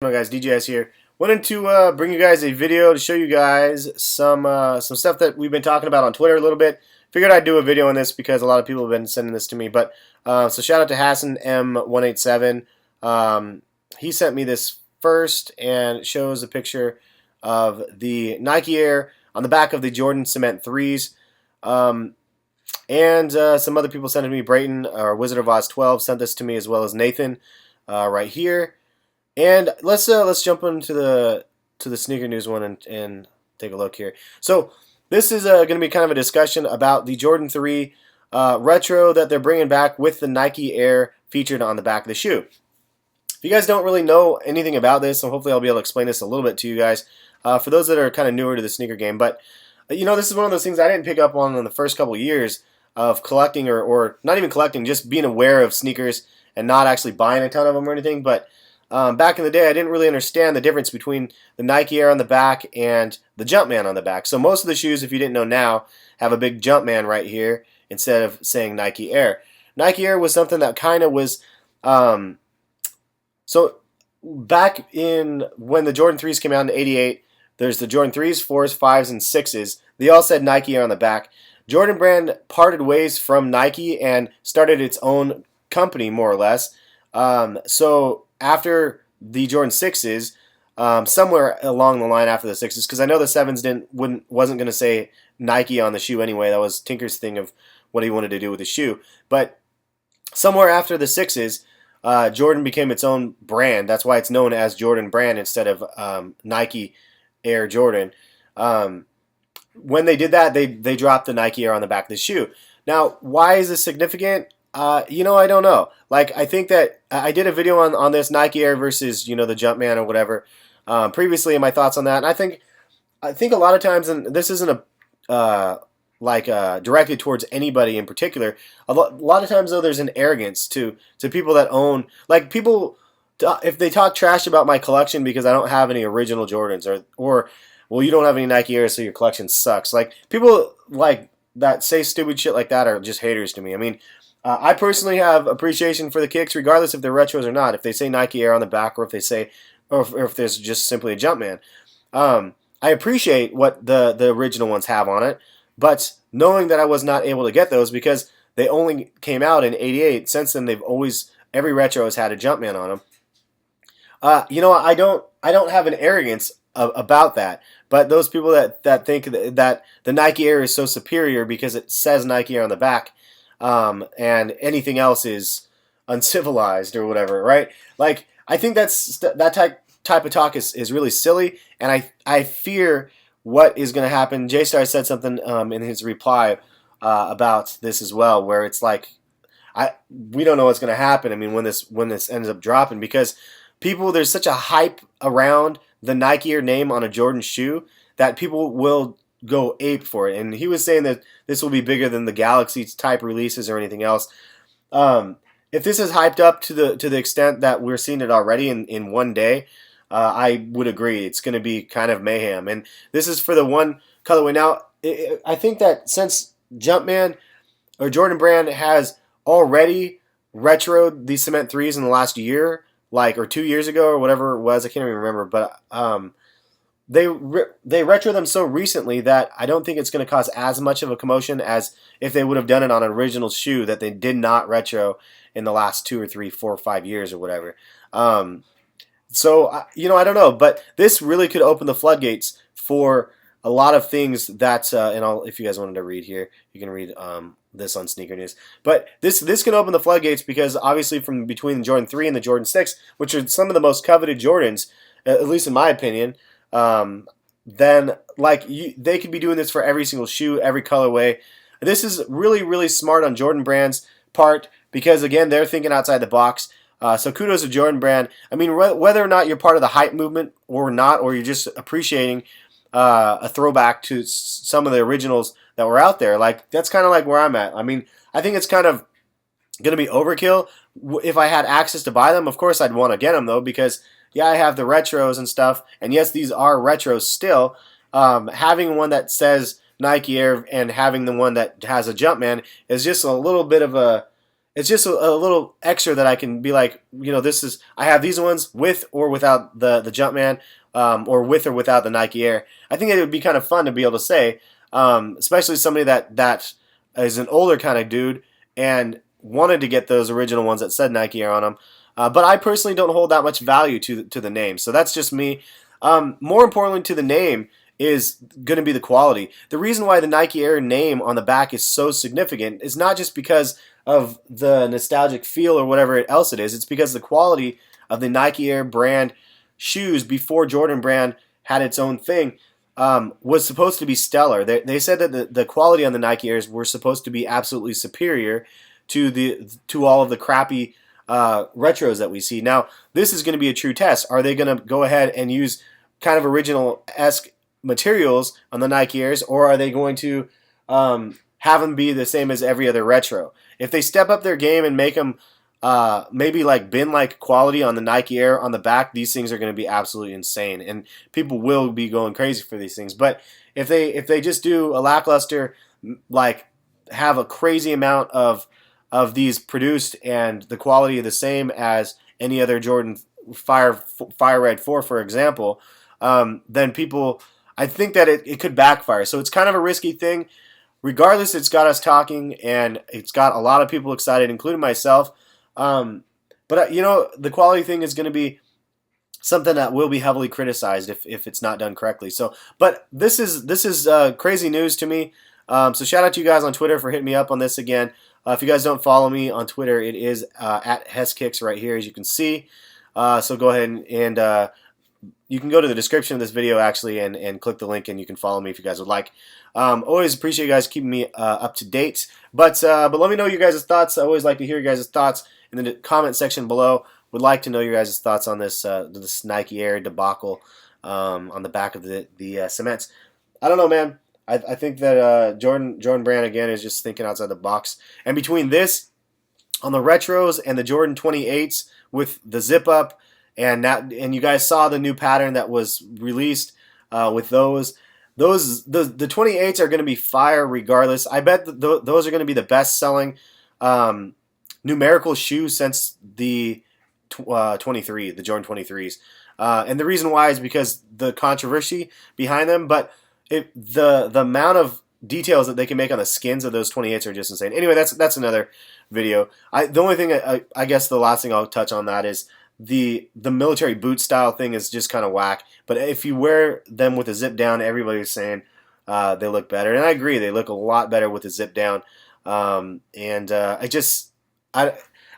Hello guys, DJS here. Wanted to bring you guys a video to show you guys some stuff that we've been talking about on Twitter a little bit. Figured I'd do a video on this because a lot of people have been sending this to me. But so shout out to Hassan M187. He sent me this first, and it shows a picture of the Nike Air on the back of the Jordan Cement 3s. And some other people sent it to me. Brayton, or Wizard of Oz 12, sent this to me, as well as Nathan right here. And let's jump into the sneaker news one and take a look here. So this is going to be kind of a discussion about the Jordan 3 retro that they're bringing back with the Nike Air featured on the back of the shoe. If you guys don't really know anything about this, so hopefully I'll be able to explain this a little bit to you guys. For those that are kind of newer to the sneaker game, but you know, this is one of those things I didn't pick up on in the first couple years of collecting, or not even collecting, just being aware of sneakers and not actually buying a ton of them or anything. But back in the day, I didn't really understand the difference between the Nike Air on the back and the Jumpman on the back. So most of the shoes, if you didn't know now, have a big Jumpman right here instead of saying Nike Air. Nike Air was something that kind of was, so back in when the Jordan 3s came out in '88, there's the Jordan 3s, 4s, 5s, and 6s. They all said Nike Air on the back. Jordan Brand parted ways from Nike and started its own company, more or less. So after the Jordan 6s, somewhere along the line after the 6s, because I know the 7s wasn't going to say Nike on the shoe anyway. That was Tinker's thing of what he wanted to do with the shoe. But somewhere after the 6s, Jordan became its own brand. That's why it's known as Jordan Brand instead of Nike Air Jordan. When they did that, they dropped the Nike Air on the back of the shoe. Now, why is this significant? You know, I don't know. Like, I think that I did a video on this Nike Air versus, you know, the Jumpman or whatever previously, and my thoughts on that. And I think a lot of times, and this isn't directed towards anybody in particular. A lot of times, though, there's an arrogance to people that own, like, people, if they talk trash about my collection because I don't have any original Jordans, or well, you don't have any Nike Airs, so your collection sucks. Like, people like that say stupid shit like that are just haters to me. I mean, I personally have appreciation for the kicks, regardless if they're retros or not. If they say Nike Air on the back, or if they say, or if there's just simply a Jumpman, I appreciate what the original ones have on it. But knowing that I was not able to get those because they only came out in '88, since then every retro has had a Jumpman on them. You know, I don't have an arrogance about that. But those people that think that the Nike Air is so superior because it says Nike Air on the back, and anything else is uncivilized or whatever, right? Like, I think that type of talk is really silly, and I fear what is going to happen. J-Star said something in his reply about this as well, where it's like, we don't know what's going to happen. I mean, when this ends up dropping, because there's such a hype around the Nike Air name on a Jordan shoe that people will go ape for it. And he was saying that this will be bigger than the Galaxy type releases or anything else. If this is hyped up to the extent that we're seeing it already in one day, I would agree. It's going to be kind of mayhem. And this is for the one colorway. Now, I think that since Jumpman or Jordan Brand has already retroed the Cement 3s in the last year, or 2 years ago or whatever it was, I can't even remember, but they retro them so recently that I don't think it's going to cause as much of a commotion as if they would have done it on an original shoe that they did not retro in the last 2 or 3, 4 or 5 years or whatever. So, you know, I don't know, but this really could open the floodgates for a lot of things that, and if you guys wanted to read here, you can read this on Sneaker News. But this can open the floodgates because obviously from between the Jordan 3 and the Jordan 6, which are some of the most coveted Jordans, at least in my opinion, then they could be doing this for every single shoe, every colorway. This is really, really smart on Jordan Brand's part because, again, they're thinking outside the box. So kudos to Jordan Brand. I mean, whether or not you're part of the hype movement or not, or you're just appreciating a throwback to some of the originals that were out there, like, that's kind of like where I'm at. I mean, I think it's kind of going to be overkill. If I had access to buy them, of course I'd want to get them, though, because, yeah, I have the retros and stuff, and yes, these are retros still. Having one that says Nike Air and having the one that has a Jumpman is just a little bit of a it's just a little extra that I can be like, this is, I have these ones with or without the Jumpman, or with or without the Nike Air. I think it would be kind of fun to be able to say, especially somebody that is an older kind of dude and wanted to get those original ones that said Nike Air on them. But I personally don't hold that much value to the name, so that's just me. More importantly to the name is going to be the quality. The reason why the Nike Air name on the back is so significant is not just because of the nostalgic feel or whatever else it is. It's because the quality of the Nike Air brand shoes before Jordan brand had its own thing was supposed to be stellar. They said that the quality on the Nike Airs were supposed to be absolutely superior to all of the crappy retros that we see. Now, this is going to be a true test. Are they going to go ahead and use kind of original-esque materials on the Nike Airs, or are they going to have them be the same as every other retro? If they step up their game and make them maybe like bin-like quality on the Nike Air on the back, these things are going to be absolutely insane, and people will be going crazy for these things. But if they just do a lackluster, like have a crazy amount of these produced and the quality the same as any other Jordan Fire Red 4, for example, then people, I think that it could backfire. So it's kind of a risky thing. Regardless, it's got us talking, and it's got a lot of people excited, including myself. But the quality thing is going to be something that will be heavily criticized if it's not done correctly. So, but this is crazy news to me. So shout out to you guys on Twitter for hitting me up on this again. If you guys don't follow me on Twitter, it is at HessKicks right here, as you can see. So go ahead and you can go to the description of this video actually and click the link, and you can follow me if you guys would like. Always appreciate you guys keeping me up to date. But let me know your guys' thoughts. I always like to hear your guys' thoughts in the comment section below. Would like to know your guys' thoughts on this Nike Air debacle on the back of the cements. I don't know, man. I think that Jordan Brand again is just thinking outside the box. And between this on the retros and the Jordan 28s with the zip up, and you guys saw the new pattern that was released with those. The 28s are going to be fire regardless. I bet those are going to be the best selling numerical shoe since the 23, the Jordan 23s. And the reason why is because the controversy behind them, but the amount of details that they can make on the skins of those 28s are just insane. Anyway, that's another video. The only thing I guess the last thing I'll touch on that is the military boot style thing is just kind of whack. But if you wear them with a zip down, everybody's saying they look better, and I agree, they look a lot better with the zip down. I don't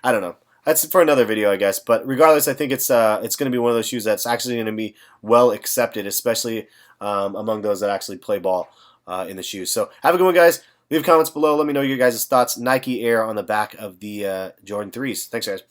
know. That's for another video, I guess. But regardless, I think it's going to be one of those shoes that's actually going to be well accepted, especially among those that actually play ball in the shoes. So have a good one, guys. Leave comments below. Let me know your guys' thoughts. Nike Air on the back of the Jordan 3s. Thanks, guys.